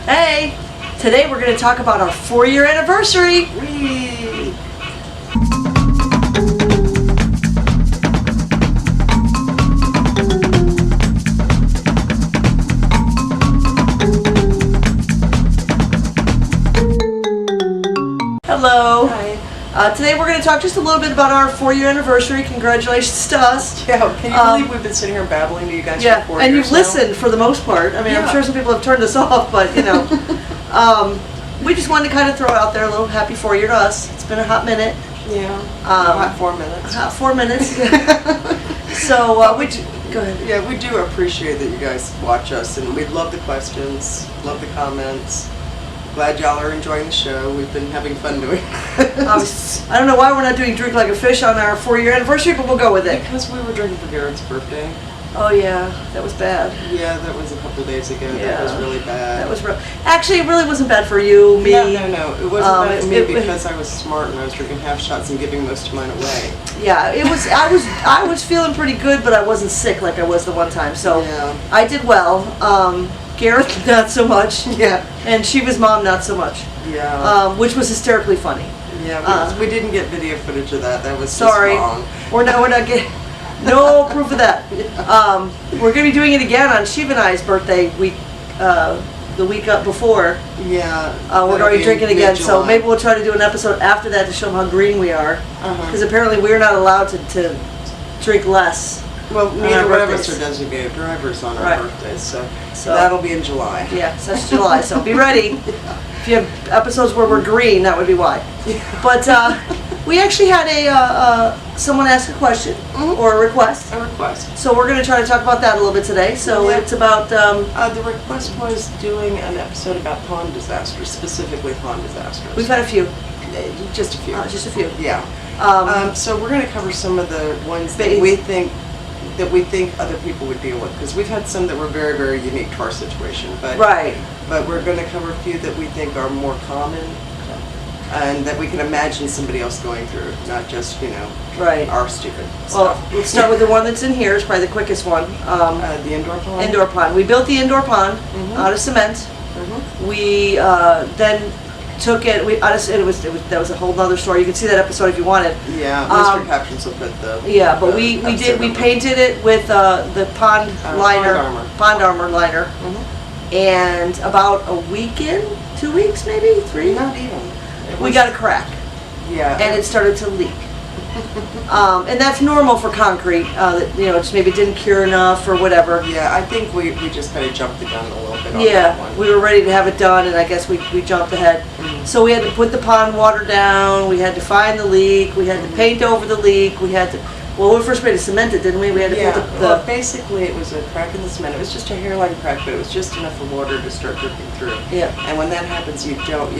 Hey, today we're going to talk about our 4-year anniversary. Whee! Hello. Hi. Today we're going to talk just a little bit about our 4-year anniversary. Congratulations to us. Yeah, can you believe we've been sitting here babbling to you guys for 4 years and you've now? listened for the most part. I mean, I'm sure some people have turned us off, but you know. We just wanted to kind of throw out there a little happy 4-year to us. It's been a hot minute. Yeah, hot 4 minutes. Hot 4 minutes. So, go ahead. Yeah, we do appreciate that you guys watch us, and we love the questions, love the comments. Glad y'all are enjoying the show. We've been having fun doing it. I don't know why we're not doing Drink Like a Fish on our 4-year anniversary, but we'll go with it. Because we were drinking for Garrett's birthday. Oh yeah, that was bad. Yeah, that was a couple of days ago. Yeah. That was really bad. That was actually, it really wasn't bad for you, me. No. It wasn't bad for me because I was smart and I was drinking half shots and giving most of mine away. Yeah, it was. I was feeling pretty good, but I wasn't sick like I was the one time. So Yeah. I did well. Garrett, not so much. Yeah. And Shiva's mom, not so much. Yeah. Which was hysterically funny. Yeah, we didn't get video footage of that. That was Sorry. just wrong. We're not getting. No proof of that. We're going to be doing it again on Shiva and I's birthday week, the week up before. Yeah. We're going to be drinking again, so mid-July. maybe we'll try to do an episode after that to show them how green we are. Because apparently we're not allowed to drink less. Well, on neither our one of us birthdays. are designated drivers on our Right. birthdays, so So- that'll be in July. Yeah, so that's July, so be ready. If you have episodes where we're green, that would be why. But we actually had someone ask a question or a request. A request. So we're going to try to talk about that a little bit today. So Yeah. it's about... The request was doing an episode about pond disasters, specifically pond disasters. we've had a few. Just a few. Just a few. Yeah. So we're going to cover some of the ones that Base. we think other people would deal with, because we've had some that were very, very unique to our situation. But Right. But we're going to cover a few that we think are more common and that we can imagine somebody else going through, not just, Right. our stupid Well, stuff. let's start with the one that's in here. It's probably the quickest one. The indoor pond? Indoor pond. We built the indoor pond out of cement. We then took it. That was a whole nother story. You can see that episode if you wanted. Yeah, Mr. Captions will put the... Yeah, but the we episode number. painted it with the pond liner, Pond armor. pond armor liner, and about a week in, 2 weeks maybe, 3. Not even. We got a crack, Yeah. and it started to leak. And that's normal for concrete. Just maybe it didn't cure enough or whatever. Yeah, I think we just kind of jumped the gun a little bit on that Yeah, one. we were ready to have it done, and I guess we jumped ahead. So we had to put the pond water down, we had to find the leak, we had to paint over the leak, we had to, well, we first made to cement it, didn't we? We had to Yeah, put the well, basically it was a crack in the cement. It was just a hairline crack, but it was just enough for water to start dripping through. Yeah. And when that happens, you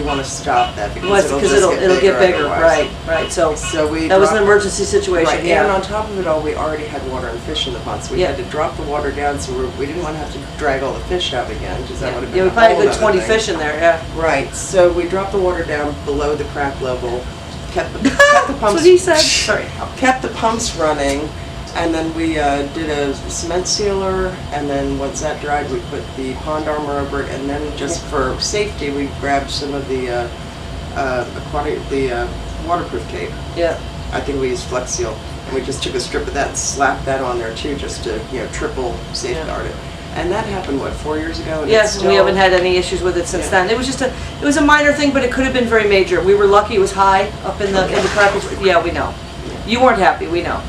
want to stop that because because it'll get bigger. otherwise. Right. So we that was an dropped- emergency situation. Right, Yeah. and on top of it all, we already had water and fish in the pond, so we Yeah. had to drop the water down, so we didn't want to have to drag all the fish out again, because that would have been Yeah, we a probably whole had a good other 20 thing. fish in there. Yeah. Right, so we dropped the water down below the crack level, kept the That's pumps. what he said. Sorry. Kept the pumps running, and then we did a cement sealer, and then once that dried, we put the pond armor over it, and then just for safety, we grabbed some of the waterproof tape. Yeah. I think we used Flex Seal, and we just took a strip of that and slapped that on there too, just to triple safeguard it. And that happened 4 years ago? And Yes, it's we haven't had any issues with it since Yeah. then. It was a minor thing, but it could have been very major. We were lucky it was high up in the crack. Yeah, we know. You weren't happy, we know.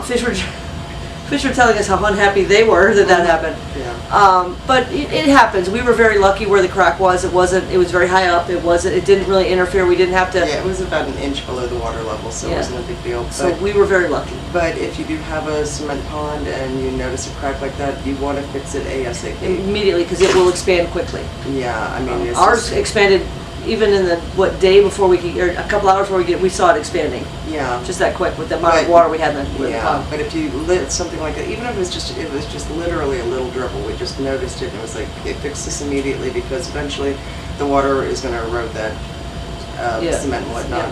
Fish were telling us how unhappy they were that happened. Yeah. But it happens. We were very lucky where the crack was. It was very high up. It didn't really interfere. We didn't have to. Yeah, it was about an inch below the water level, so Yeah. it wasn't a big deal. So we were very lucky. But if you do have a cement pond and you notice a crack like that, you want to fix it ASAP. Immediately, because it will expand quickly. Yeah, I mean, it's Ours just- expanded even in the day before or a couple hours before we saw it expanding. Yeah. Just that quick with the amount of But- water we had in the Yeah, pond. but if you lit something like that, even if it was just literally a little dribble, we just noticed it and it was like, okay, fix this immediately because eventually the water is going to erode that Yeah. cement and whatnot.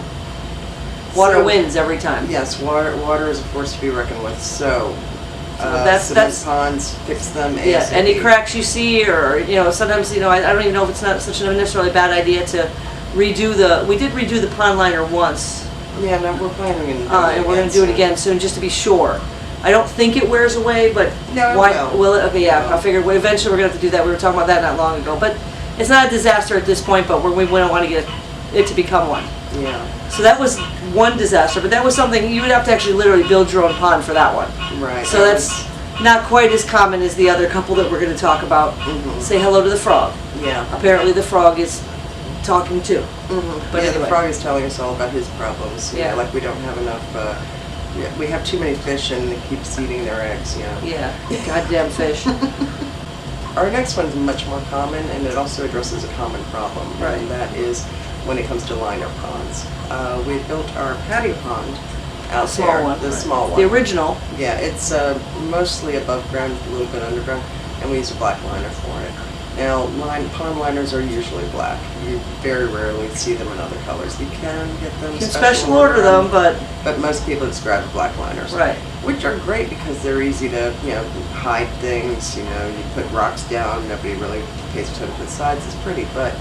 Water So- wins every time. Yes, water is a force to be reckoned with. So That's ponds, fix them. yeah. ASAP. Any cracks you see, or sometimes I don't even know if it's not such a necessarily bad idea to redo the. We did redo the pond liner once. Yeah, no, we're planning on doing it And we're going to do it soon. again soon, just to be sure. I don't think it wears away, but No, it why will. it? Okay, yeah. It will. I figured eventually we're going to have to do that. We were talking about that not long ago, but it's not a disaster at this point. But we don't want to get it to become one. Yeah, So that was one disaster, but that was something you would have to actually literally build your own pond for that one. right. So that's not quite as common as the other couple that we're going to talk about. Mhm. Say hello to the frog. Yeah. Apparently the frog is talking too. But Yeah, anyway. the frog is telling us all about his problems. Yeah. Like we don't have enough. We have too many fish, and they keep eating their eggs. Yeah, goddamn fish. Our next one is much more common, and it also addresses a common problem, Right. and that is when it comes to liner ponds. We built our patio pond out The small there, one. the right. small one. The original. Yeah, it's mostly above ground, a little bit underground, and we use a black liner for it. Now, pond liners are usually black. You very rarely see them in other colors. You can get them. You can special order them, but most people just grab the black liners. right. Which are great because they're easy to, hide things. You put rocks down. Nobody really pays attention to the sides. It's pretty, but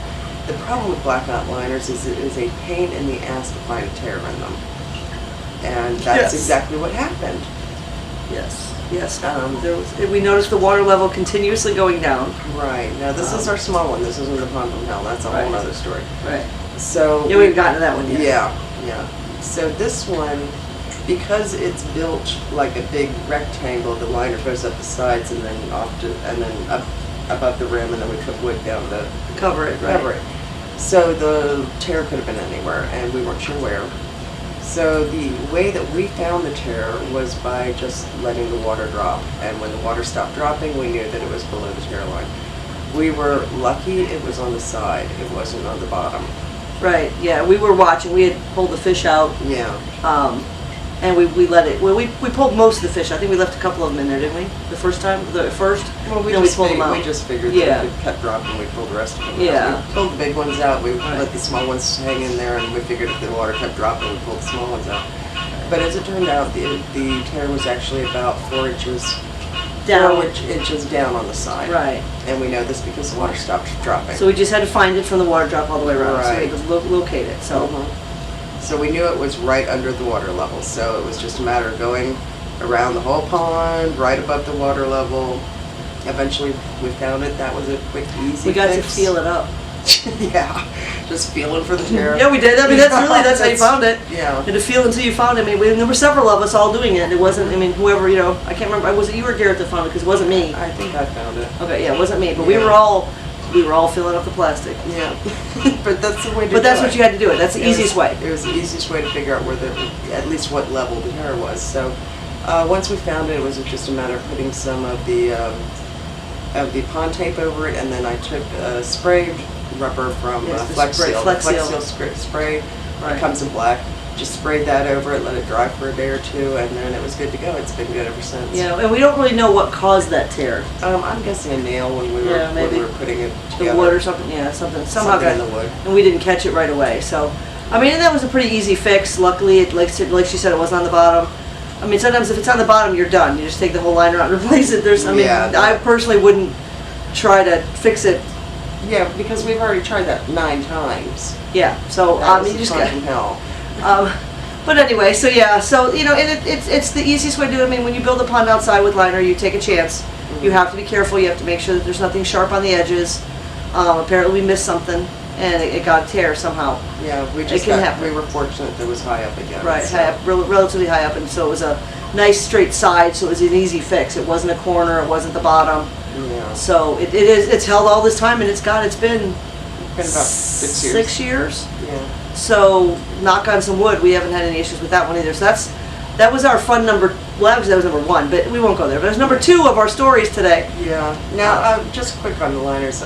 the problem with black outliners is it is a pain in the ass to find a tear in them, and that's Yes. exactly what happened. Yes. Yes. We noticed the water level continuously going down. Right. Now this is our small one. This isn't the pond from hell. That's a whole Right. other story. Right. So Yeah, we haven't gotten to that one yet. Yeah. So this one, because it's built like a big rectangle, the liner goes up the sides and then up above the rim, and then we put wood down to Cover it. Right. cover it. So the tear could have been anywhere, and we weren't sure where. So the way that we found the tear was by just letting the water drop, and when the water stopped dropping, we knew that it was below the tear line. We were lucky it was on the side, it wasn't on the bottom. Right. Yeah. We were watching. We had pulled the fish out. Yeah. And we let it. Well, we pulled most of the fish. I think we left a couple of them in there, didn't we? The first time, the first. Well, we Then just pulled them out. we just figured Yeah. that it kept dropping, we pulled the rest of them Yeah. out. We pulled the big ones out, we Right. let the small ones hang in there, and we figured if the water kept dropping, we pulled the small ones out. But as it turned out, the tear was actually about 4 inches Down. 4 inches down on the side. Right. And we know this because the water stopped dropping. So we just had to find it from the water drop all the way around. So we Right. had to locate it. So. So we knew it was right under the water level, so it was just a matter of going around the whole pond, right above the water level. Eventually we found it. That was a quick, easy We got to fix. feel it up. Yeah, just feeling for the tear. Yeah, we did. I mean, that's how you found it. Yeah. And to feel until you found it. I mean, there were several of us all doing it. It wasn't, I mean, whoever, I can't remember. Was it you or Garrett that found it? Because it wasn't me. I think I found it. Okay, yeah, it wasn't me. But Yeah. we were all filling up the plastic. Yeah. But that's the way to do it. But that's what you had to do it. That's the easiest way. It was the easiest way to figure out at least what level the tear was. So once we found it, it was just a matter of putting some of the pond tape over it, and then I took sprayed rubber from Yes, the Flex spray- Seal. Flex The Flex Seal. Seal spray. Right. It comes in black. Just sprayed that over it, let it dry for a day or two, and then it was good to go. It's been good ever since. Yeah, and we don't really know what caused that tear. I'm guessing a nail when we were Yeah, maybe. putting it The together. wood or something. Yeah, somehow Something got in the wood. and we didn't catch it right away. So, I mean, and that was a pretty easy fix. Luckily, like she said, it wasn't on the bottom. I mean, sometimes if it's on the bottom, you're done. You just take the whole liner out and replace it. Yeah. I personally wouldn't try to fix it. Yeah, because we've already tried that 9 times. Yeah. So That was you just fun got. from hell. But anyway, so yeah, so and it's the easiest way to do it. I mean, when you build a pond outside with liner, you take a chance. You have to be careful. You have to make sure that there's nothing sharp on the edges. Apparently, we missed something, and it got a tear somehow. Yeah, It can happen. we were fortunate that it was high up again. Right, so- high up, relatively high up, and so it was a nice straight side. So it was an easy fix. It wasn't a corner. It wasn't the bottom. Yeah. So it's held all this time, and it's been It's been about 6 years. 6 years. Yeah. So, knock on some wood, we haven't had any issues with that one either. So that was our fun number. Well, actually, that was number 1, but we won't go there. But it's number 2 of our stories today. Yeah. Now, just quick on the liners.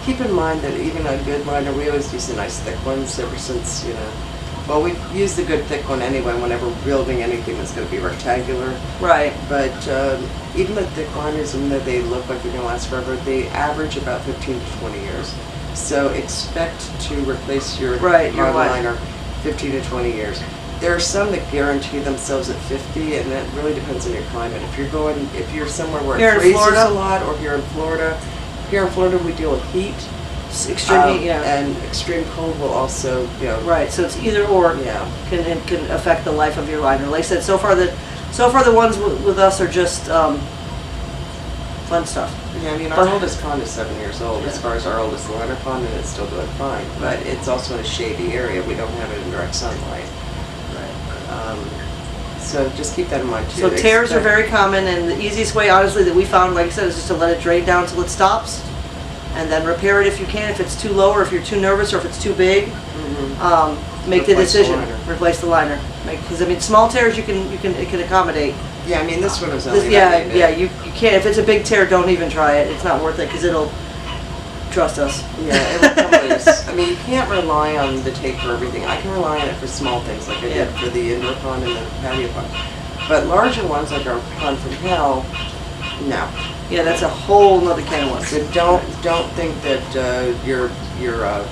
Keep in mind that even a good liner, we always use the nice thick ones ever since, well, we use the good thick one anyway whenever we're building anything that's going to be rectangular. Right. But even the thick liners, even though they look like they're going to last forever, they average about 15 to 20 years. So expect to replace your Right, your hard what? liner 15 to 20 years. There are some that guarantee themselves at 50, and that really depends on your climate. If you're somewhere where Here it in freezes Florida? a lot, or here in Florida, we deal with heat. Extreme heat, yeah. And extreme cold will also, Right, so it's either or Yeah. can affect the life of your liner. Like I said, so far the ones with us are just fun stuff. Yeah, I mean, our But- oldest pond is 7 years old, as far as our oldest liner pond, and it's still doing fine. But it's also in a shady area. We don't have it in direct sunlight. So just keep that in mind too. So tears are very common, and the easiest way, honestly, that we found, like I said, is just to let it drain down till it stops, and then repair it if you can. If it's too low, or if you're too nervous, or if it's too big, make the Replace the decision. liner. Replace the liner. Because I mean, small tears it can accommodate. Yeah, I mean, this one was only Yeah, that big. yeah, you can't. If it's a big tear, don't even try it. It's not worth it because it'll. Trust us. Yeah, it will come loose. I mean, you can't rely on the tape for everything. I can rely on it for small things, like I did for the indoor pond and the patio pond. But larger ones, like our pond from hell, no. Yeah, that's a whole nother can of worms. So don't think that your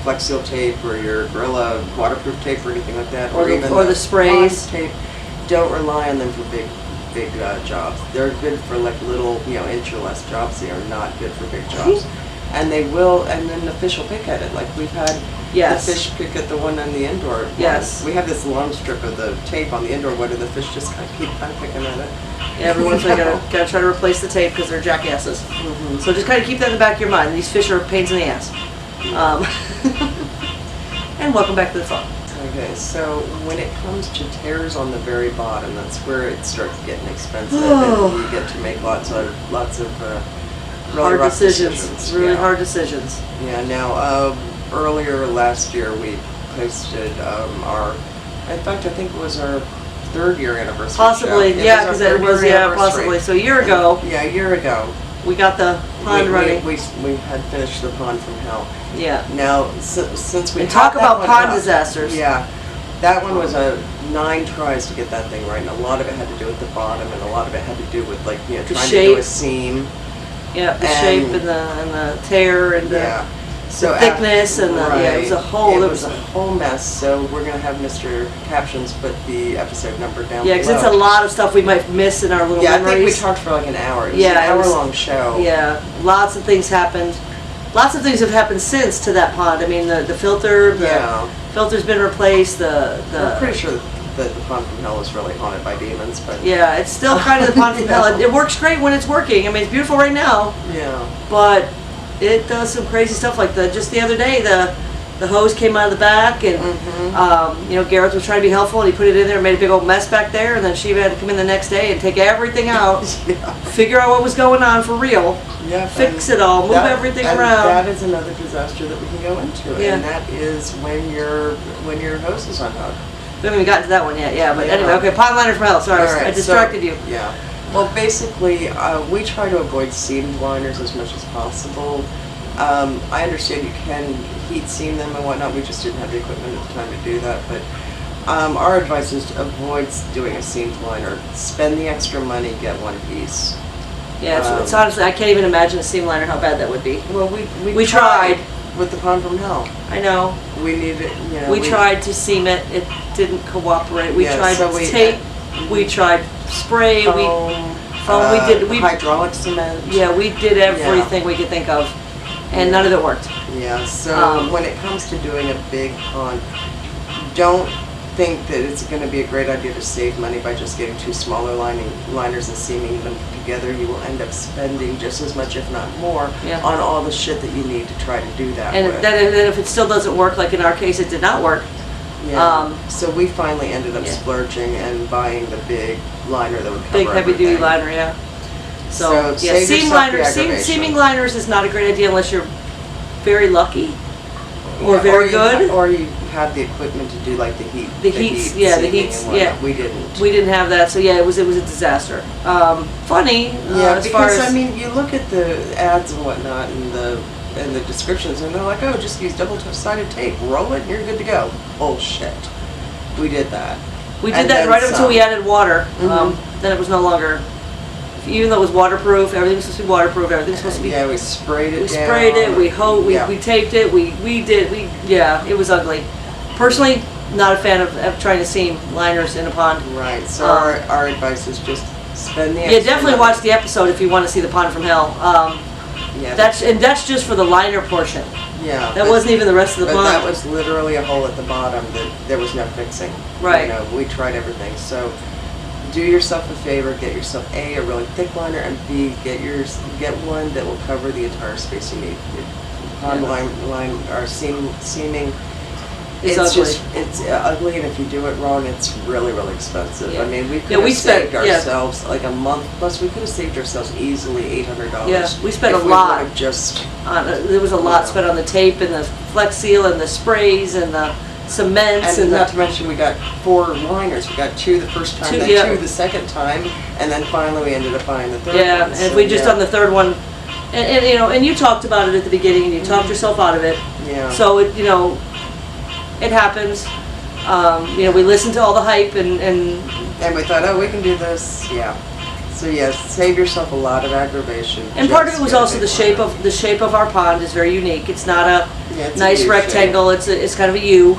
Flex Seal tape or your Gorilla waterproof tape or anything like that, Or even the sprays tape. Don't rely on them for big jobs. They're good for like little, inch or less jobs. They are not good for big jobs. And they will, and then the fish will pick at it. Like we've had Yes. the fish pick at the one on the indoor one. Yes. We have this long strip of the tape on the indoor one, and the fish just kind of keep picking at it. Yeah, every once in a while gotta try to replace the tape because they're jackasses. Mm-hmm. So just kind of keep that in the back of your mind. These fish are pains in the ass. And welcome back to the farm. Okay, so when it comes to tears on the very bottom, that's where it starts getting expensive, Oh. and you get to make lots of really Hard rough decisions. Really yeah. hard decisions. Yeah. Now, earlier last year, we posted in fact, I think it was our 3rd year anniversary. Possibly, show. yeah, because it was, yeah, possibly. So a year ago, Yeah, a year ago. we got the pond running. We had finished the pond from hell. Yeah. Now, since we And talk had that about one pond up- disasters. Yeah, that one was 9 tries to get that thing right, and a lot of it had to do with the bottom, and a lot of it had to do with trying to do shape. a seam. Yeah, the And- shape and the tear and Yeah. the thickness and it was a whole. It There was a whole mess. So we're gonna have Mr. Captions put the episode number down. Yeah, because it's a below. lot of stuff we might miss in our little Yeah, I think we memories. talked for like an hour. It was Yeah, it an was- hour-long show. Yeah, lots of things happened. Lots of things have happened since to that pond. I mean, the filter, filter's been replaced. I'm pretty sure that the pond from hell is really haunted by demons, but Yeah, it's still kind of the pond from hell. It works great when it's working. I mean, it's beautiful right now, yeah. but it does some crazy stuff. Like just the other day, the hose came out of the back, and Gareth was trying to be helpful, and he put it in there and made a big old mess back there. And then Shiva had to come in the next day and take everything out, Yeah. figure out what was going on for real, Yeah, fix it all, move everything and around. That is another disaster that we can go into, Yeah. and that is when your hose is unhooked. We haven't even gotten to that one yet. Yeah, but Yeah. anyway, okay. Pond liner from hell. Sorry, All right, I distracted you. Yeah. Well, basically, we try to avoid seamed liners as much as possible. I understand you can heat seam them and whatnot. We just didn't have the equipment at the time to do that. But our advice is to avoid doing a seamed liner. Spend the extra money, get one piece. Yeah, it's honestly, I can't even imagine a seam liner how bad that would be. Well, We tried. with the pond from hell. I know. We needed, We tried to seam it. It didn't cooperate. We Yeah, tried so we- tape. We tried spray. Foam, We hydraulic cement. yeah, we did everything we could think of, and none of it worked. Yeah, so when it comes to doing a big pond, don't think that it's going to be a great idea to save money by just getting 2 smaller liners and seaming them together. You will end up spending just as much, if not more, Yeah. on all the shit that you need to try to do that And with. then if it still doesn't work, like in our case, it did not work. Yeah. So we finally ended up Yeah. splurging and buying the big liner that would cover Big heavy duty everything. liner, yeah. So So yeah, save seam yourself the liners, aggravation. seaming liners is not a great idea unless you're very lucky or Yeah, very good. Or you have the equipment to do like the heat. The heats, yeah, the seaming heats, and whatnot. yeah. We didn't. We didn't have that, so yeah, it was a disaster. Funny, Yeah, as far because as I mean, you look at the ads and whatnot and the descriptions, and they're like, oh, just use double-sided tape, roll it, and you're good to go. Bullshit. We did that. we did and that then right up until some. we added water. Mhm. Then it was no longer, even though it was waterproof, everything was supposed to be waterproof, everything was supposed to be. Yeah, we sprayed it. We sprayed it, we Yeah. taped it, we taped it, yeah, it was ugly. Personally, not a fan of trying to seam liners in a pond. Right, so our advice is just spend the Yeah, extra definitely money. watch the episode if you want to see the pond from hell. Yeah, That's just for the liner portion. yeah. That wasn't even the rest of the But pond. that was literally a hole at the bottom that there was no fixing. Right. You know, we tried everything. So do yourself a favor, get yourself A, a really thick liner, and B, get one that will cover the entire space you need. Your pond line or seaming. It's ugly. It's ugly, and if you do it wrong, it's really, really expensive. Yeah. I mean, we could Yeah, have we spent- saved ourselves like a month, plus we could have saved ourselves easily $800. Yeah, we spent if a lot. We would have just There was a lot Yeah. spent on the tape and the Flex Seal and the sprays and the cements And and not to mention, we got 4 liners. We got 2 the first time, Two, then yeah. 2 the second time, and then finally we ended up buying the third yeah, one. and So, we just yeah. on the third one, and you know, and you talked about it at the beginning, and you talked yourself out of it. Yeah. So it, you know, it happens. You know, we listened to all the hype and And we thought, oh, we can do this. Yeah. So yes, save yourself a lot of aggravation. part of Just it was get a also big the shape of our pond is very unique. It's not a Yeah, it's a nice U rectangle. It's kind of a U.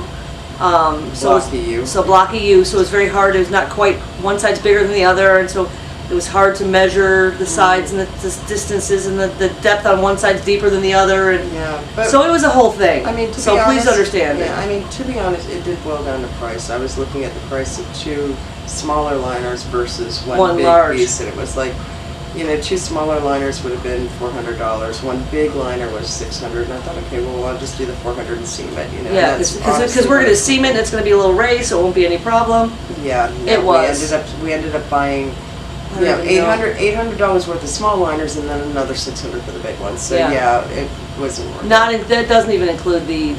So Blocky U. So blocky U. So it's very hard. It's not quite one side's bigger than the other, and so it was hard to measure the sides and the distances, and the depth on one side's deeper than the other, and Yeah, but so it was a whole thing. I mean, to so be please honest, understand. Yeah, I mean, to be honest, it did boil down to price. I was looking at the price of 2 smaller liners versus one big large. piece, and it was like, you know, 2 smaller liners would have been $400. One big liner was $600, and I thought, okay, well, I'll just do the 400 and seam it. You know, Yeah, and that's because honestly we're what going to it- seam it, and it's going to be a little raised, so it won't be any problem. Yeah, no, It was. We ended up buying. I don't You know, even know. $800 worth of small liners, and then another $600 for the big ones. So Yeah. yeah, it wasn't worth it. That doesn't even include the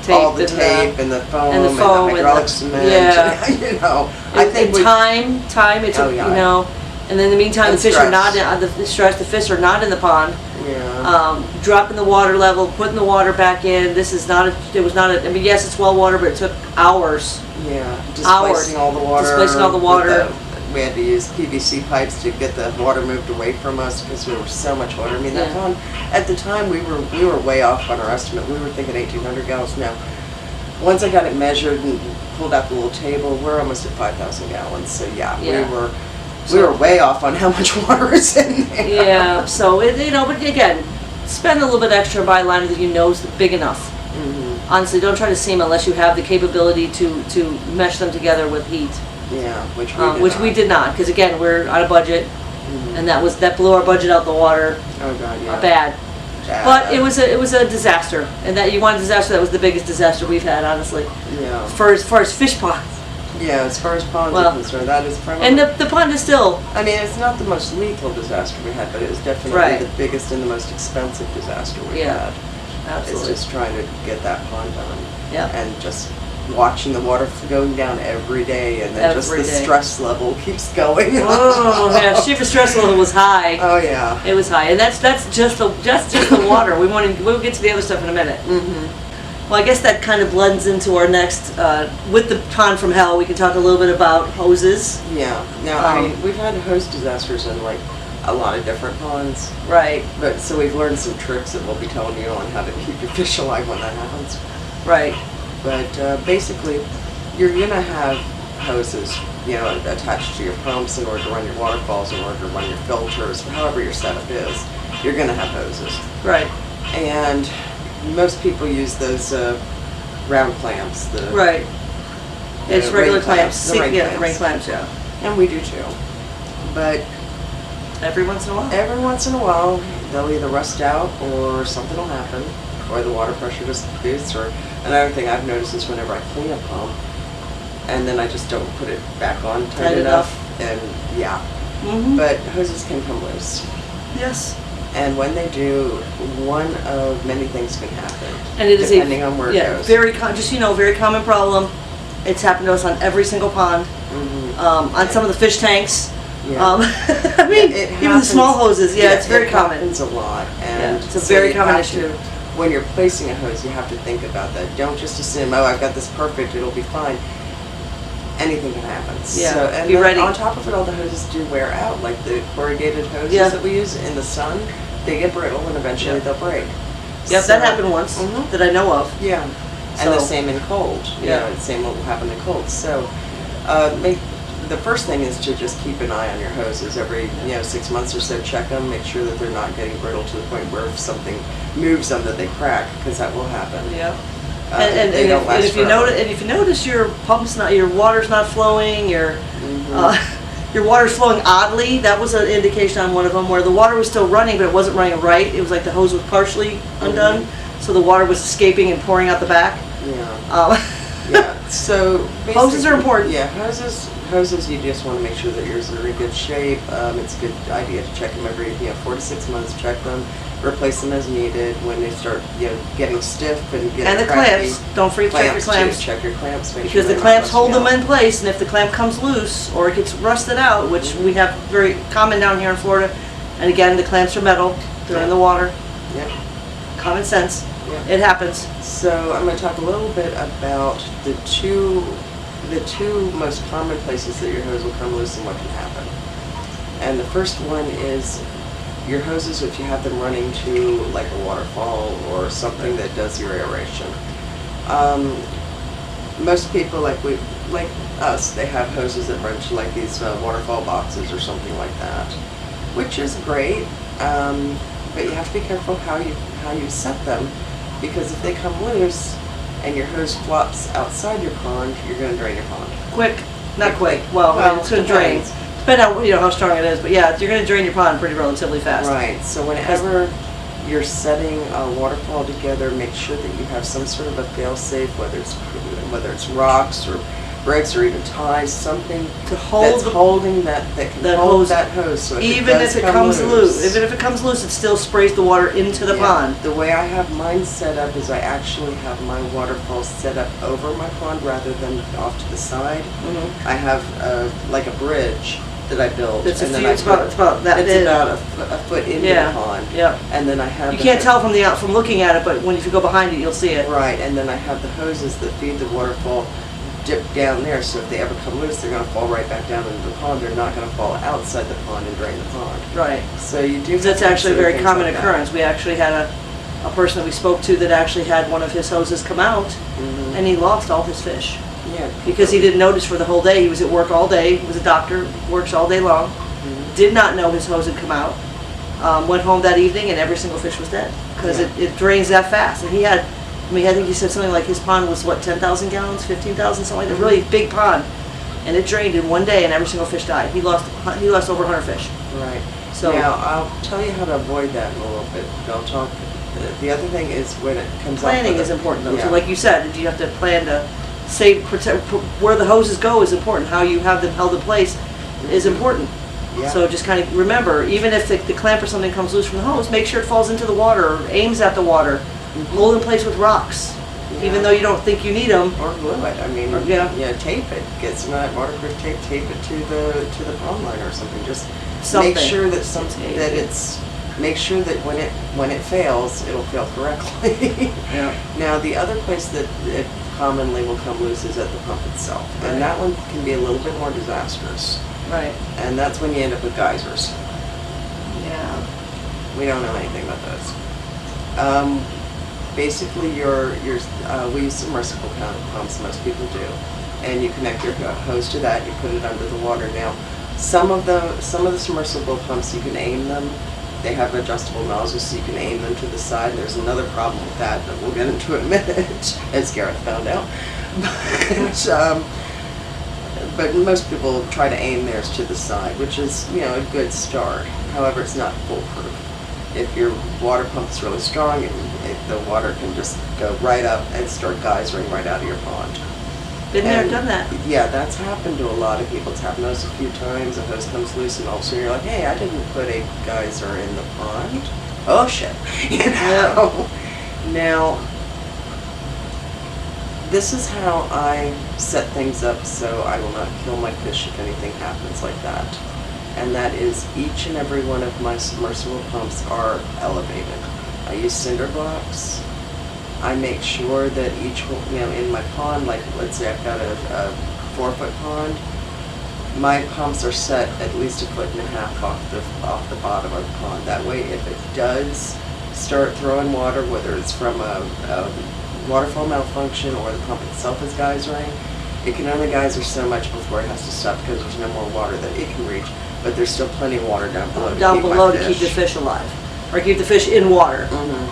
tape. All the and tape and the foam and the foam and hydraulic the- cement. yeah. You know, I think and we. time. It took, Oh, yeah. you know, and then in the meantime, And the fish are stress. not the stress. The fish are not in the pond. Yeah. Dropping the water level, putting the water back in. This is not a. It was not a. I mean, yes, it's well water, but it took hours. Yeah. Hours. Displacing all the water. Displacing all the with water. We had to use PVC pipes to get the water moved away from us because there was so much water. I mean, that Yeah. pond, at the time, we were way off on our estimate. We were thinking 1,800 gallons. Now, once I got it measured and pulled out the little table, we're almost at 5,000 gallons. So yeah, Yeah. we were way off on how much water is in there. Yeah. So you know, but again, spend a little bit extra, buy a liner that you know is big enough. Mhm. Honestly, don't try to seam unless you have the capability to mesh them together with heat. Yeah, which We did not, because again, we're on a budget, Mhm. and that blew our budget out the water Oh god, yeah. bad. Bad. But it was a disaster, and that you want a disaster. That was the biggest disaster we've had, honestly, Yeah. as far as fish ponds. Yeah, as far as ponds Well, are concerned, that is probably. And the pond is still I mean, it's not the most lethal disaster we had, but it was definitely Right. the biggest and the most expensive disaster we Yeah, had. absolutely. It's just trying to get that pond done. Yeah. And just watching the water going down every day, and then just Every the day. stress level keeps going. Oh yeah, shiver stress level was high. Oh yeah. It was high, and that's just the water. We'll get to the other stuff in a minute. Mhm. Well, I guess that kind of blends into our next, with the pond from hell, we can talk a little bit about hoses. Yeah. Now, I mean, we've had hose disasters in like a lot of different ponds, Right, but so we've learned some tricks that we'll be telling you on how to keep your fish alive when that happens. right. But basically, you're gonna have hoses, you know, attached to your pumps in order to run your waterfalls, in order to run your filters, however your setup is. You're gonna have hoses, Right, and most people use those round clamps. right. The It's regular ring clamps. the ring Yeah, clamps. ring clamps, yeah. And we do too. But Every once in a while. every once in a while, they'll either rust out or something will happen, or the water pressure just boosts. Or another thing I've noticed is whenever I clean a pump, and then I just don't put it back on tight enough, and yeah. Mm-hmm. But hoses can come loose, Yes. and when they do, one of many things can happen, And it is depending on where it goes. very just very common problem. It's happened to us on every single pond. Mhm. On some of the fish tanks. Yeah. I mean, Yeah, it even the small happens. hoses. Yeah, it's very it common. happens a lot, and Yeah, it's a so very you common have to- issue. when you're placing a hose, you have to think about that. Don't just assume, oh, I've got this perfect, it'll be fine. Anything can happen. Yeah, So, and be then ready. on top of it, all the hoses do wear out. Like the corrugated hoses Yeah. that we use in the sun, they get brittle and eventually Yeah. they'll break. Yep, So- that happened once Mhm. that I know of. Yeah. And the So- same in cold. Yeah. The same will happen in cold. So, the first thing is to just keep an eye on your hoses. Every 6 months or so, check them. Make sure that they're not getting brittle to the point where if something moves them that they crack, because that will happen. Yeah. And They don't last if you forever. notice, and if you notice your pump's not, your water's not flowing, your water's flowing oddly, that was an indication on one of them where the water was still running, but it wasn't running right. It was like the hose was partially undone, so the water was escaping and pouring out the back. Yeah. Yeah. So Hoses are basically- important. Yeah, hoses. You just want to make sure that yours are in good shape. It's a good idea to check them every 4 to 6 months. Check them, replace them as needed. When they start getting stiff and getting And the cracky, clamps, don't forget to check your too. clamps. Check your clamps. Make Because sure the they're not clamps hold rusting them out. in place, and if the clamp comes loose or it gets rusted out, which we have very common down here in Florida, and again, the clamps are metal, they're in the water, Yeah. common sense, Yeah. it happens. So I'm going to talk a little bit about the two most common places that your hose will come loose and what can happen. And the first one is your hoses, if you have them running to like a waterfall or something that does your aeration. Most people like us, they have hoses that run to like these waterfall boxes or something like that, which is great. But you have to be careful how you set them, because if they come loose and your hose flops outside your pond, you're going to drain your pond. Quick, not quick, well, it's going to drain. depends. Depending on how strong it is, but yeah, you're going to drain your pond pretty relatively fast. Right, so whenever you're setting a waterfall together, make sure that you have some sort of a fail-safe, whether it's rocks or bricks or even ties, something To hold that's the- holding that can that hold hose. that hose. So Even does if it come comes loose, even if it comes loose, it still sprays the water into the Yeah. pond. The way I have mine set up is I actually have my waterfall set up over my pond rather than off to the side. Mhm. I have like a bridge that I built. It's a and then few- I it's about that It's big. about a foot into Yeah, the pond. yeah. And then I have You the can't tell from looking at it, but if you go behind it, you'll see it. Right, and then I have the hoses that feed the waterfall dip down there, so if they ever come loose, they're going to fall right back down into the pond. They're not going to fall outside the pond and drain the pond. Right. So you do. have That's to actually a consider very things common like that. occurrence. We actually had a person that we spoke to that actually had one of his hoses come out, Mhm. and he lost all his fish. Yeah. Because he didn't notice for the whole day. He was at work all day. He was a doctor, works all day long. Mhm. Did not know his hose had come out. Went home that evening and every single fish was dead because Yeah. it drains that fast. And he had, I think he said something like his pond was what, 10,000 gallons, 15,000, something like that. Really big pond, and it drained in one day and every single fish died. He lost over 100 fish. Right. So- now I'll tell you how to avoid that in a little bit. I'll talk. The other thing is when it comes up Planning with is it- important though. Yeah. So like you said, you have to plan to save, protect, where the hoses go is important. How you have them held in place is important. Yeah. So just kind of remember, even if the clamp or something comes loose from the hose, make sure it falls into the water or aims at the water. Hold in place with rocks, even Yeah. though you don't think you need them. Or glue it. I mean, Or- yeah. tape it. Get some of that waterproof tape. Tape it to the pond line or something. Just Something. make sure that Tape. make sure that when it fails, it'll fail correctly. Yeah. Now the other place that it commonly will come loose is at the pump itself, Right. and that one can be a little bit more disastrous. Right. And that's when you end up with geysers. Yeah. We don't know anything about those. Basically, we use submersible pumps. Most people do, and you connect your hose to that. You put it under the water. Now, some of the submersible pumps you can aim them. They have adjustable nozzles, so you can aim them to the side. There's another problem with that we'll get into in a minute, as Gareth found out. But most people try to aim theirs to the side, which is, a good start. However, it's not foolproof. If your water pump is really strong, the water can just go right up and start geysering right out of your pond. Been there, And, done that. Yeah, that's happened to a lot of people. It's happened to us a few times. A hose comes loose and all of a sudden you're like, hey, I didn't put a geyser in the pond. Oh shit. Now, this is how I set things up so I will not kill my fish if anything happens like that. And that is each and every one of my submersible pumps are elevated. I use cinder blocks. I make sure that each one, in my pond, like let's say I've got a 4-foot pond, my pumps are set at least 1.5 feet off the bottom of the pond. That way, if it does start throwing water, whether it's from a waterfall malfunction or the pump itself is geysering, it can only geyser so much before it has to stop because there's no more water that it can reach. But there's still plenty of water down below. To keep the fish alive, or keep the fish in water.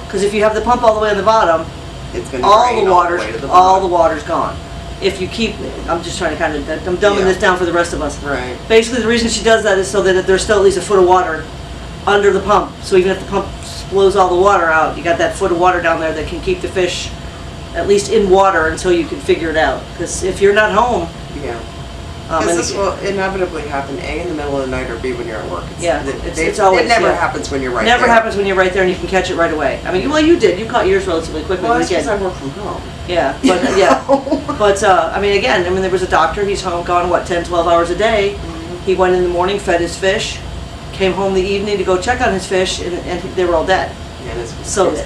Because if you have the pump all the way on the bottom, it's going to all drain the water's way to the all the bottom. water's gone. If you keep, I'm just trying to kind of, I'm dumbing this down for the rest of us. Right. Basically, the reason she does that is so that there's still at least a foot of water under the pump. So even if the pump blows all the water out, you got that foot of water down there that can keep the fish at least in water until you can figure it out. Because if you're not home, Yeah. Because this will inevitably happen, A, in the middle of the night, or B, when you're at work. It's always, it never happens when you're right there. Never happens when you're right there and you can catch it right away. I mean, well, you did. You caught yours relatively quickly. Well, that's because I work from home. Yeah, but but I mean, again, I mean, there was a doctor. He's home, gone 10, 12 hours a day. He went in the morning, fed his fish, came home the evening to go check on his fish, and they were all dead. And his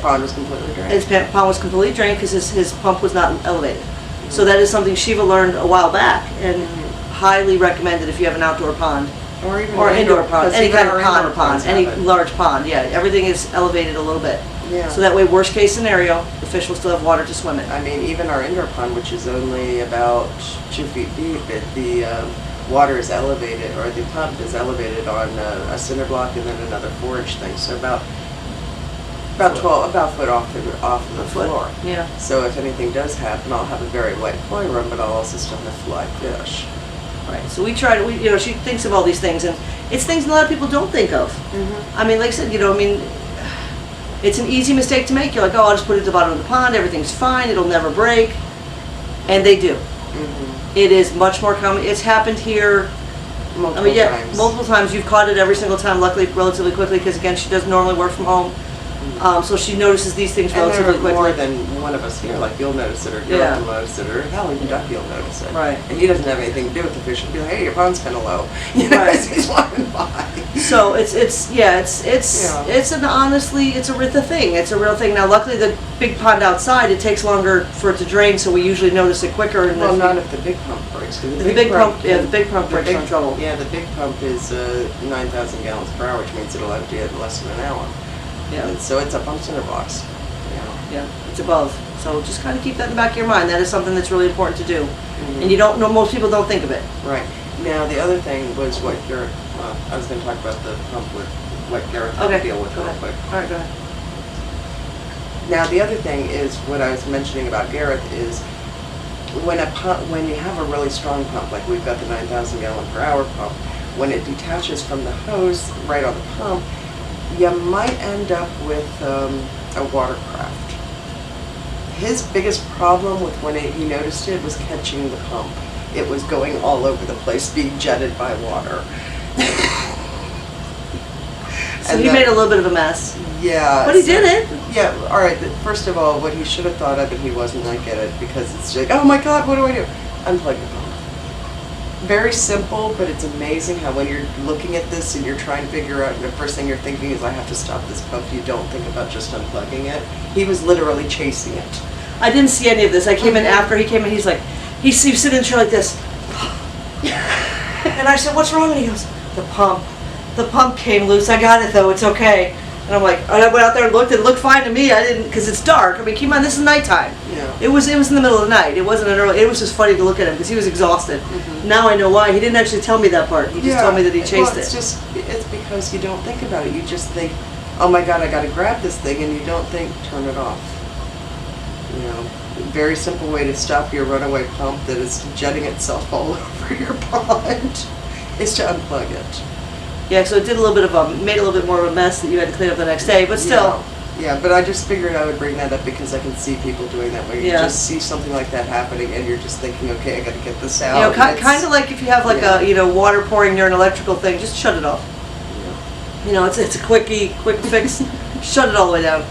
pond was completely drained. His pond was completely drained because his pump was not elevated. So that is something Shiva learned a while back, and highly recommended if you have an outdoor pond. Or even indoor pond, any kind of pond, any it. large pond, yeah. Everything is elevated a little bit. Yeah. So that way, worst case scenario, the fish will still have water to swim in. I mean, even our indoor pond, which is only about 2 feet deep, the water is elevated, or the pump is elevated on a cinder block and then another 4-inch thing. So about a foot off the floor. Yeah. So if anything does happen, I'll have a very wet koi room, but I'll also still have fly fish. Right. So we try to, she thinks of all these things, and it's things a lot of people don't think of. I mean, like I said, I mean, it's an easy mistake to make. You're like, oh, I'll just put it at the bottom of the pond, everything's fine, it'll never break. And they do. It is much more common. It's happened here Multiple times. Multiple times. You've caught it every single time, luckily, relatively quickly, because again, she does normally work from home. So she notices these things relatively quickly. And there are more than one of us here. Like, you'll notice it, or Garrett will notice it, or hell, even Ducky will notice it. Right. And he doesn't have anything to do with the fish. He'll be like, hey, your pond's kind of low. You know, as he's walking by. So it's an honestly, it's a thing. It's a real thing. Now, luckily, the big pond outside, it takes longer for it to drain, so we usually notice it quicker. And well, not if the big pump breaks. The big pump breaks on trouble. Yeah, the big pump is 9,000 gallons per hour, which means it'll empty it in less than an hour. Yeah. And so it's up on cinder blocks. Yeah, it's above. So just kind of keep that in the back of your mind. That is something that's really important to do. And you don't know, most people don't think of it. Right. Now, the other thing was what Garrett, I was going to talk about the pump with what Garrett had to deal with real quick. All right, go ahead. Now, the other thing is what I was mentioning about Garrett is when you have a really strong pump, like we've got the 9,000 gallon per hour pump, when it detaches from the hose right on the pump, you might end up with a watercraft. His biggest problem with when he noticed it was catching the pump. It was going all over the place, being jetted by water. So he made a little bit of a mess. Yeah. But he did it. Yeah, all right. First of all, what he should have thought of, and he wasn't, I get it, because it's like, oh my God, what do I do? Unplug the pump. Very simple, but it's amazing how when you're looking at this and you're trying to figure out, and the first thing you're thinking is, I have to stop this pump. You don't think about just unplugging it. He was literally chasing it. I didn't see any of this. I came in after he came in. He's like, he's sitting in the chair like this. And I said, what's wrong? And he goes, the pump. The pump came loose. I got it though. It's okay. And I'm like, and I went out there and looked. It looked fine to me. I didn't, because it's dark. I mean, keep in mind, this is nighttime. Yeah. It was in the middle of the night. It wasn't an early. It was just funny to look at him because he was exhausted. Now I know why. He didn't actually tell me that part. He just told me that he chased it. It's because you don't think about it. You just think, oh my God, I got to grab this thing, and you don't think, turn it off. You know, very simple way to stop your runaway pump that is jetting itself all over your pond is to unplug it. Yeah, so it did made a little bit more of a mess that you had to clean up the next day, but still. Yeah, but I just figured I would bring that up because I can see people doing that, where you just see something like that happening and you're just thinking, okay, I got to get this out. You know, kind of like if you have like a water pouring near an electrical thing, just shut it off. Yeah. You know, it's a quick fix. Shut it all the way down.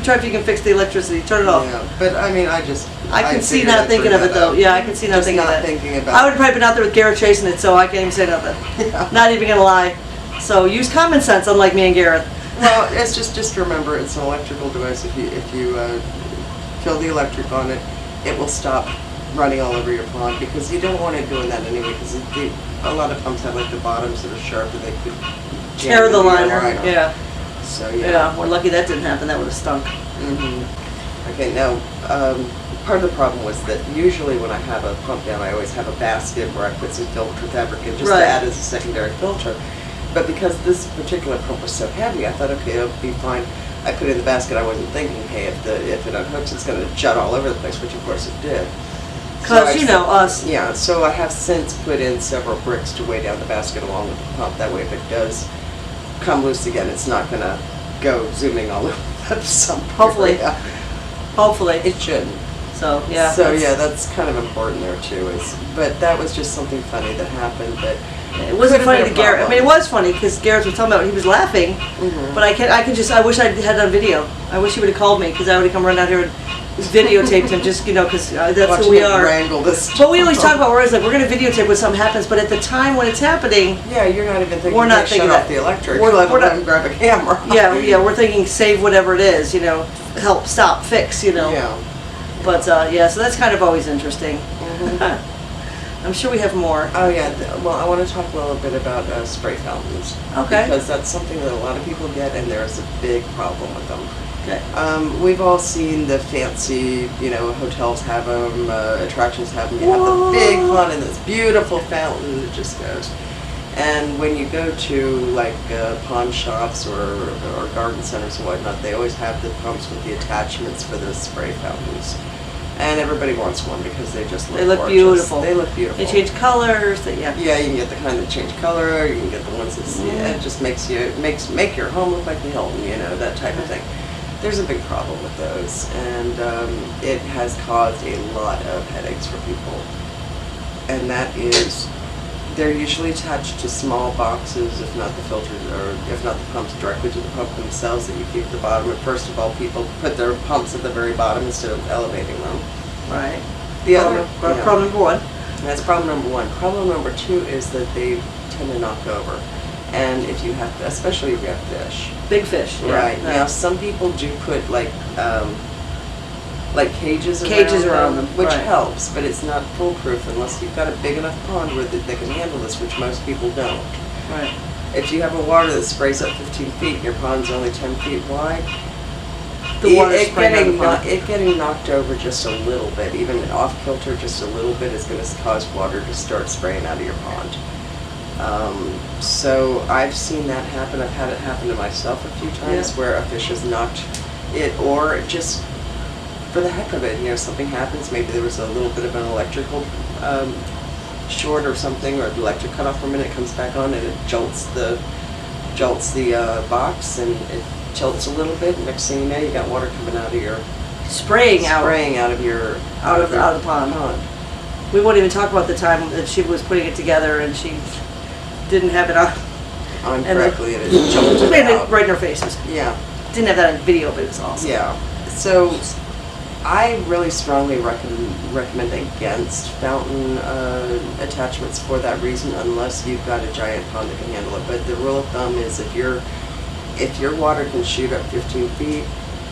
Try if you can fix the electricity. Turn it off. Yeah, but I mean, I can see not thinking of it though. Yeah, I can see not thinking of it. Thinking about I would have probably been out there with Garrett chasing it, so I can't even say nothing. Yeah. Not even gonna lie. So use common sense, unlike me and Garrett. Well, it's just remember, it's an electrical device. If you kill the electric on it, it will stop running all over your pond, because you don't want it doing that anyway. Because a lot of pumps have like the bottoms that are sharp that they could tear the liner. Yeah. So yeah, we're lucky that didn't happen. That would have stunk. Okay, now, part of the problem was that usually when I have a pump down, I always have a basket where I put some filter fabric in just to add as a secondary filter. But because this particular pump was so heavy, I thought, okay, it'll be fine. I put it in the basket. I wasn't thinking, hey, if it unhooks, it's going to jut all over the place, which of course it did. Because, you know, us. Yeah, so I have since put in several bricks to weigh down the basket along with the pump. That way, if it does come loose again, it's not going to go zooming all over some. Hopefully. Hopefully. It shouldn't. So, yeah. So, yeah, that's kind of important there, too. But that was just something funny that happened, but... It wasn't funny to Garrett. I mean, it was funny because Garrett was talking about it. He was laughing, but I wish I had it on video. I wish he would have called me because I would have come run out here and videotaped him just, you know, because that's who we are. But we always talk about we're always like, we're going to videotape when something happens, but at the time when it's happening, yeah, you're not even thinking, we're not thinking shut off the electric, let alone grab a camera. Yeah, we're thinking save whatever it is, you know, help, stop, fix, you know. Yeah. But, yeah, so that's kind of always interesting. I'm sure we have more. Oh yeah, well I want to talk a little bit about spray fountains. Okay. Because that's something that a lot of people get and there's a big problem with them. Okay. We've all seen the fancy, you know, hotels have them, attractions have them. You have the big one and this beautiful fountain that just goes. And when you go to like pawn shops or garden centers and whatnot, they always have the pumps with the attachments for the spray fountains. And everybody wants one because they just look gorgeous. Beautiful. They look beautiful. They change colors. Yeah, you can get the kind that change color. You can get the ones that it just make your home look like the Hilton. You know, that type of thing. There's a big problem with those, and it has caused a lot of headaches for people. And that is, they're usually attached to small boxes, if not the filters, or if not the pumps directly to the pump themselves that you keep at the bottom. And first of all, people put their pumps at the very bottom instead of elevating them. Right. Problem number one. That's problem number one. Problem number two is that they tend to knock over. And if you have, especially if you have fish. Big fish. Right. Yeah. Now, some people do put like cages around them, which helps, but it's not foolproof unless you've got a big enough pond where they can handle this, which most people don't. Right. If you have a water that sprays up 15 feet and your pond's only 10 feet wide, it getting knocked over just a little bit, even off kilter just a little bit, is going to cause water to start spraying out of your pond. So I've seen that happen. I've had it happen to myself a few times where a fish has knocked it, or just for the heck of it, you know, something happens. Maybe there was a little bit of an electrical short or something, or the electric cut off for a minute, it comes back on and it jolts the box and it tilts a little bit. Next thing you know, you got water coming out of your spraying out of the pond. We won't even talk about the time that she was putting it together and she didn't have it on correctly, and it jumped out right in her face. Yeah. Didn't have that on video, but it was awesome. Yeah. So I really strongly recommend against fountain attachments for that reason, unless you've got a giant pond that can handle it. But the rule of thumb is if your water can shoot up 15 feet,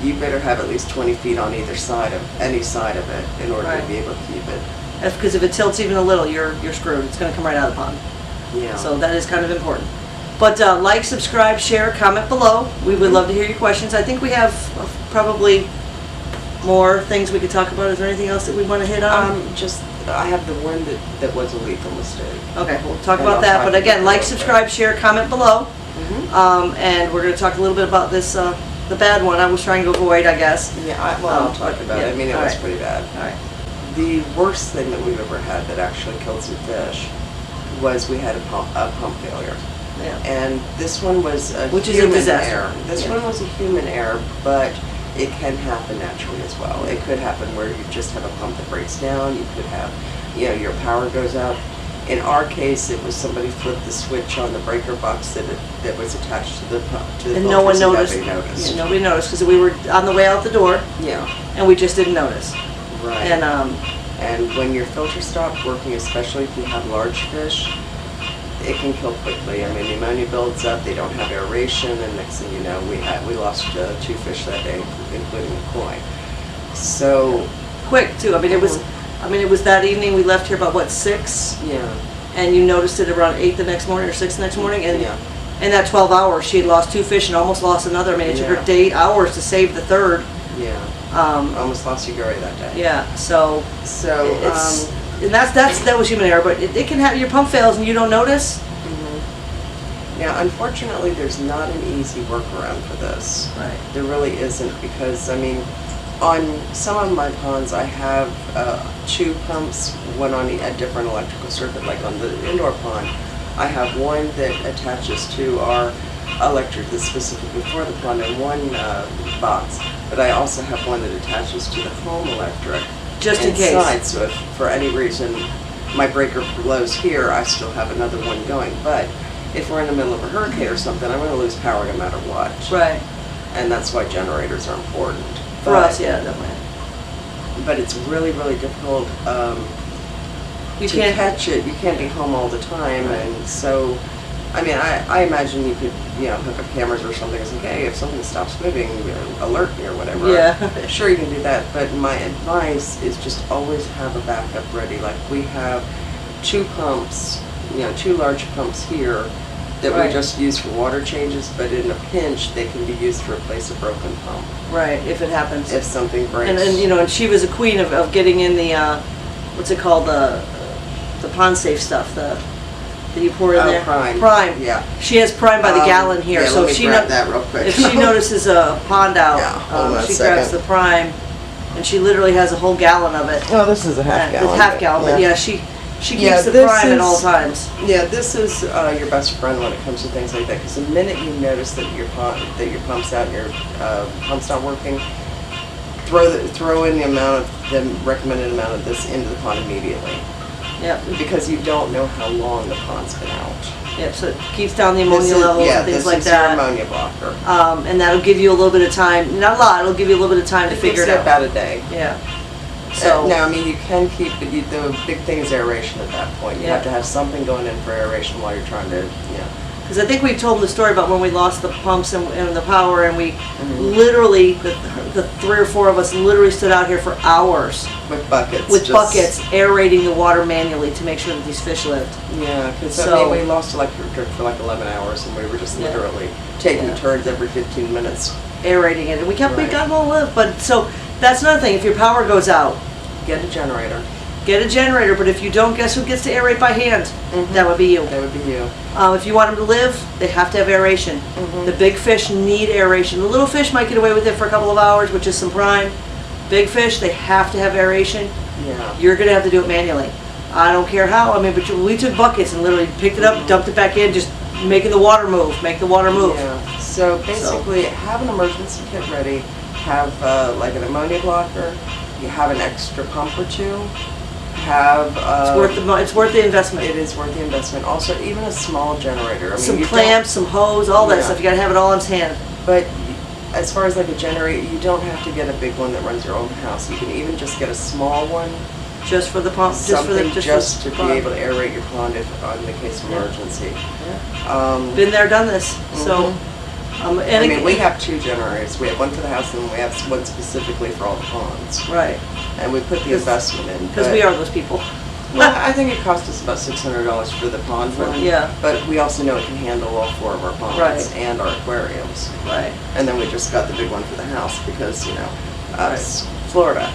you better have at least 20 feet on either side of any side of it in order to be able to keep it. Because if it tilts even a little, you're screwed. It's going to come right out of the pond. Yeah. So that is kind of important. But like, subscribe, share, comment below. We would love to hear your questions. I think we have probably more things we could talk about. Is there anything else that we want to hit on? I have the one that was a lethal mistake. Okay, we'll talk about that. But again, like, subscribe, share, comment below. And we're going to talk a little bit about this, the bad one. I was trying to avoid, I guess. Yeah, I'll talk about it. I mean, it was pretty bad. All right. The worst thing that we've ever had that actually killed some fish was we had a pump failure. Yeah. And this one was a Which human is a disaster. error. This one was a human error, but it can happen naturally as well. It could happen where you just have a pump that breaks down. You could have, your power goes out. In our case, it was somebody flipped the switch on the breaker box that was attached to the pump. And no one noticed. Yeah, nobody noticed because we were on the way out the door. Yeah. And we just didn't notice. Right. And when your filter stops working, especially if you have large fish, it can kill quickly. I mean, the ammonia builds up, they don't have aeration, and next thing you know, we lost 2 fish that day, including a koi. So quick too. I mean, it was that evening. We left here about 6. Yeah. And you noticed it around 8 the next morning or 6 the next morning, and in that 12 hours, she had lost 2 fish and almost lost another. I mean, it took her 8 hours to save the third. Yeah. Almost lost you Gary that day. Yeah, so So, and that was human error, but it can have your pump fails and you don't notice. now, unfortunately, there's not an easy workaround for this. Right. There really isn't, because, I mean, on some of my ponds, I have 2 pumps, one on a different electrical circuit. Like on the indoor pond, I have one that attaches to our electric that's specifically for the pond in one box, but I also have one that attaches to the home electric. Just in case. Inside, so if for any reason my breaker blows here, I still have another one going. But if we're in the middle of a hurricane or something, I'm going to lose power no matter what. Right. And that's why generators are important. For us, yeah, definitely. But it's really, really difficult You to can't catch it. You can't be home all the time. And so, I mean, I imagine you could, hook up cameras or something and say, hey, if something stops moving, alert me or whatever. Yeah. Sure, you can do that. But my advice is just always have a backup ready. Like we have 2 pumps, 2 large pumps here that Right. we just use for water changes, but in a pinch, they can be used to replace a broken pump Right, if it happens. if something breaks. And she was a queen of getting in the what's it called, the pond safe stuff, that you pour in there. Prime. Yeah. She has Prime by the gallon here, Yeah, so let me if she grab that real quick. if she notices a pond out, Yeah, hold on a she grabs second. the Prime, and she literally has a whole gallon of it. Oh, this is a half gallon. It's half gallon, but yeah, she Yeah, keeps the this Prime at all is- times. Yeah, this is your best friend when it comes to things like that. Because the minute you notice that your pump's out and your pump's not working, throw in the recommended amount of this into the pond immediately. Yep. Because you don't know how long the pond's been out. Yep. So it keeps down the ammonia levels and things like this is that. your ammonia blocker. And that'll give you a little bit of time. Not a lot. It'll give you a little bit of time to figure it out. About a day. Yeah. So now, I mean, you can keep the big thing is aeration at that point. You Yeah. have to have something going in for aeration while you're trying to, because I think we told them the story about when we lost the pumps and the power, and we Mm-hmm. literally, the 3 or 4 of us literally stood out here for hours with buckets. with buckets aerating the water manually to make sure that these fish lived. Yeah, because So- we lost electric for like 11 hours, and we were just Yeah. literally taking Yeah. turns every 15 minutes. Aerating it, and we got Right. them all to live. But so that's another thing. If your power goes out, Get a generator. get a generator. But if you don't, guess who gets to aerate by hand? Mhm. That would be you. That would be you. If you want them to live, they have to have aeration. Mhm. The big fish need aeration. The little fish might get away with it for a couple of hours, which is some Prime. Big fish, they have to have aeration. Yeah. You're gonna have to do it manually. I don't care how. I mean, but we took buckets and literally picked it up, dumped it back in, just making the water move. Make the water move. Yeah. So basically, have an emergency kit ready. Have like an ammonia blocker. You have an extra pump or 2. Have It's worth the investment. It is worth the investment. Also, even a small generator. I mean, Some you clamps, some hose, all that Yeah. stuff. You gotta have it all in hand. But as far as like a generator, you don't have to get a big one that runs your own house. You can even just get a small one, Just for the pump. something just to for be able to aerate your pond if in the case of emergency. Yeah. Been there, done this. So, and I mean, again- we have 2 generators. We have one for the house, and we have one specifically for all the ponds. right, And we put the investment in. because but- we are those people. Well, I think it cost us about $600 for the pond one. Yeah. But we also know it can handle all 4 of our ponds Right. and our aquariums. Right. And then we just got the big one for the house because, us, Florida,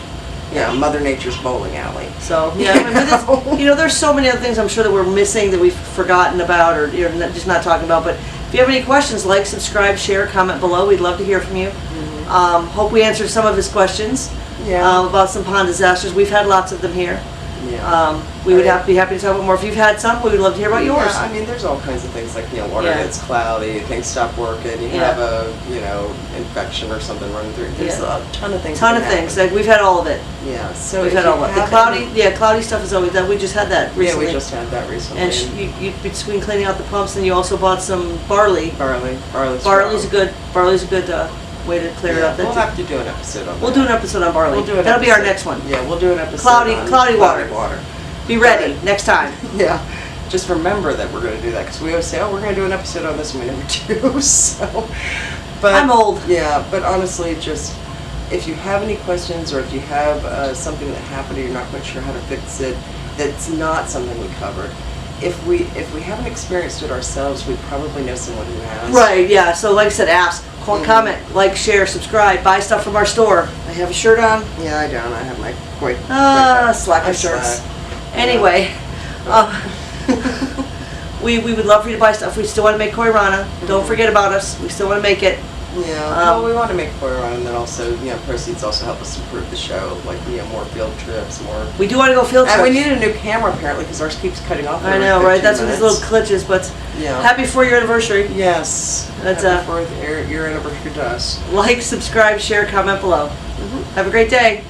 Mother Nature's bowling alley. So yeah, I mean, but it's, there's so many other things I'm sure that we're missing that we've forgotten about or just not talking about. But if you have any questions, like, subscribe, share, comment below. We'd love to hear from you. Hope we answered some of his questions about some pond disasters. We've had lots of them here. Yeah. We would be happy to talk about more. If you've had some, we would love to hear about yours. Yeah, I mean, there's all kinds of things like, water Yeah. gets cloudy, things stop working, you Yeah. have a, infection or something running through. There's Yeah. a ton of things. Ton that of can things. happen. Like, we've had all of it. Yeah, so We've if had you all of it. The have cloudy, any- cloudy stuff is always that. We just had that recently. Yeah, we just had that recently. And you between cleaning out the pumps, and you also bought some barley. Barley's Barley's a good way to clear it up. We'll That's have to do an episode on We'll that. do an episode on barley. We'll do an That'll be our episode. next one. Yeah, we'll do an episode Cloudy on water. Be ready next time. Yeah, just remember that we're going to do that because we always say, we're going to do an episode on this, and we never do. So, but I'm old. Yeah, but honestly, just if you have any questions or if you have something that happened and you're not quite sure how to fix it, that's not something we covered. If we haven't experienced it ourselves, we probably know someone who has. Right, yeah. So like I said, ask. comment, like, share, subscribe, buy stuff from our store. I have a shirt on. Yeah, I don't. I have my quite. Slacker shirts. Anyway, we would love for you to buy stuff. We still want to make Koi Rana. Don't forget about us. We still want to make it. Yeah, well, we want to make Koi Rana, and then also, proceeds also help us improve the show, like, more field trips, more. We do want to go field trips. And we need a new camera, apparently, because ours keeps cutting off. I know, right? That's what these little glitches, but happy 4-year anniversary. Yes. That's happy 4th year anniversary to us. Like, subscribe, share, comment below. Have a great day.